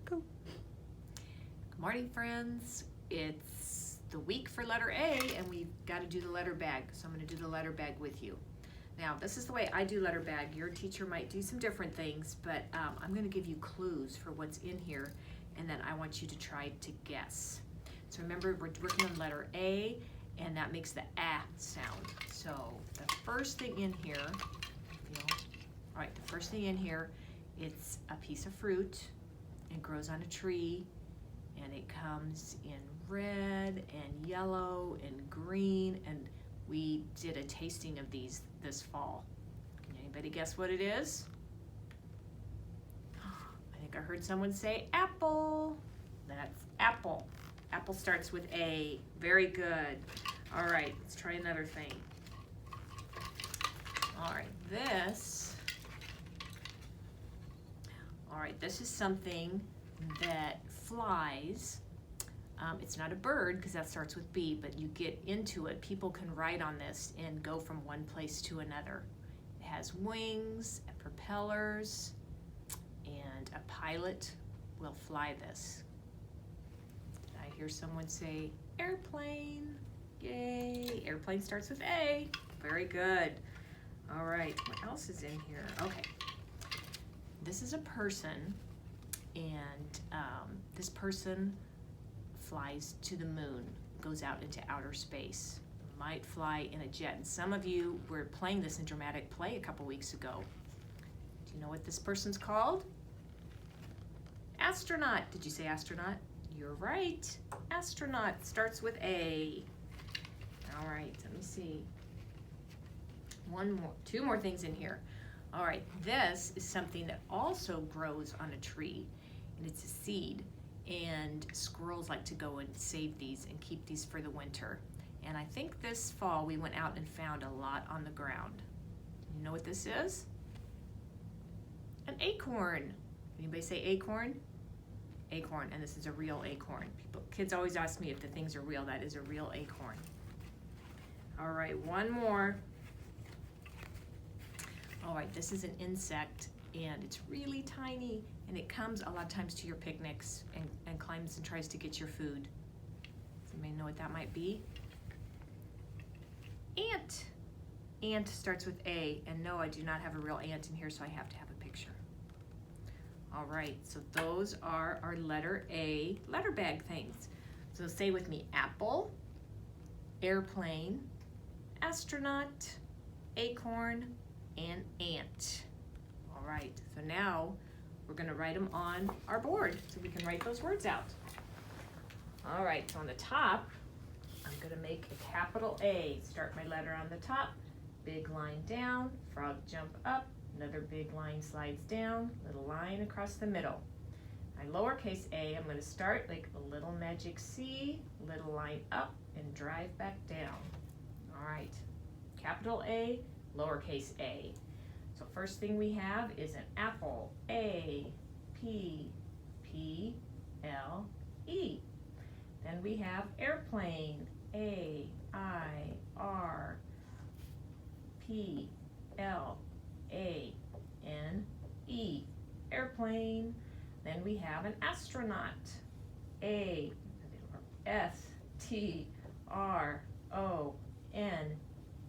Go. Good morning, friends. It's the week for letter A, and we've got to do the letter bag. So I'm going to do the letter bag with you. Now, this is the way I do letter bag. Your teacher might do some different things, but I'm going to give you clues for what's in here, and then I want you to try to guess. So remember, we're working on letter A, and that makes the A sound. So the first thing in here, all right, the first thing in here, it's a piece of fruit. It grows on a tree, and it comes in red and yellow and green, and we did a tasting of these this fall. Can anybody guess what it is? I think I heard someone say apple. That's apple. Apple starts with A. Very good. All right, let's try another thing. All right, this is something that flies. It's not a bird because that starts with B, but you get into it. People can ride on this and go from one place to another. It has wings, propellers, and a pilot will fly this. Did I hear someone say airplane? Yay, airplane starts with A. Very good. All right, what else is in here? Okay, this is a person, and this person flies to the moon, goes out into outer space, might fly in a jet. And some of you were playing this in dramatic play a couple weeks ago. Do you know what this person's called? Astronaut. Did you say astronaut? You're right. Astronaut starts with A. All right, let me see. Two more things in here. All right, this is something that also grows on a tree, and it's a seed. And squirrels like to go and save these and keep these for the winter. And I think this fall we went out and found a lot on the ground. You know what this is? An acorn. Anybody say acorn? Acorn, and this is a real acorn. Kids always ask me if the things are real. That is a real acorn. All right, one more. All right, this is an insect, and it's really tiny, and it comes a lot of times to your picnics and climbs and tries to get your food. Does anybody know what that might be? Ant. Ant starts with A, and no, I do not have a real ant in here, so I have to have a picture. All right, so those are our letter A letter bag things. So say with me, apple, airplane, astronaut, acorn, and ant. All right, so now we're going to write them on our board so we can write those words out. All right, so on the top, I'm going to make a capital A. Start my letter on the top, big line down, frog jump up, another big line slides down, little line across the middle. My lowercase a, I'm going to start like a little magic C, little line up, and drive back down. All right, capital A, lowercase a. So first thing we have is an apple, A, P, P, L, E. Then we have airplane, A, I, R, P, L, A, N, E. Airplane. Then we have an astronaut, A, S, T, R, O, N,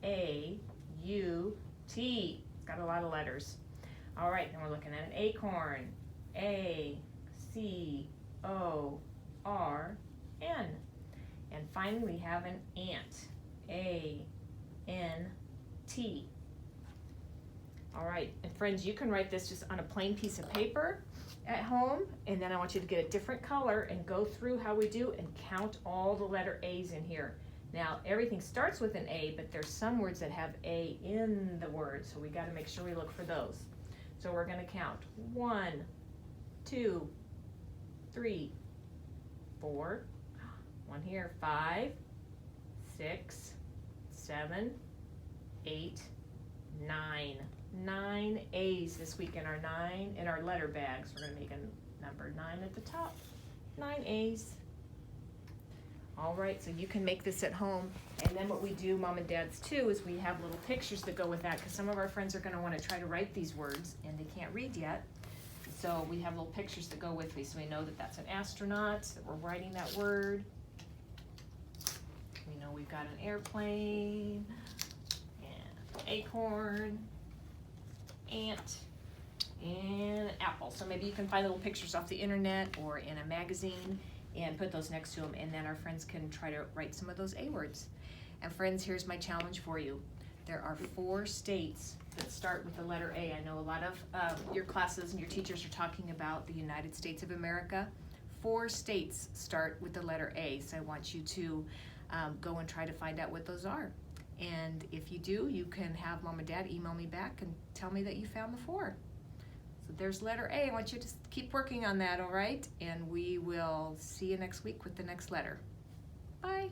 A, U, T. Got a lot of letters. All right, then we're looking at an acorn, A, C, O, R, N. And finally we have an ant, A, N, T. All right, and friends, you can write this just on a plain piece of paper at home, and then I want you to get a different color and go through how we do and count all the letter A's in here. Now, everything starts with an A, but there's some words that have A in the word, so we got to make sure we look for those. So we're going to count 1, 2, 3, 4, 1 here, 5, 6, 7, 8, 9. 9 A's this week in our letter bags. We're going to make a number 9 at the top. 9 A's. All right, so you can make this at home. And then what we do, mom and dads too, is we have little pictures that go with that, because some of our friends are going to want to try to write these words and they can't read yet. so we have little pictures that go with me, so we know that that's an astronaut, that we're writing that word. We know we've got an airplane, and acorn, ant, and apple. So maybe you can find little pictures off the internet or in a magazine and put those next to them, and then our friends can try to write some of those A words. And friends, here's my challenge for you. There are 4 states that start with the letter A. I know a lot of your classes and your teachers are talking about the United States of America. 4 states start with the letter A, so I want you to go and try to find out what those are. And if you do, you can have Mom and Dad email me back and tell me that you found the 4. So there's letter A. I want you to keep working on that, all right? And we will see you next week with the next letter. Bye.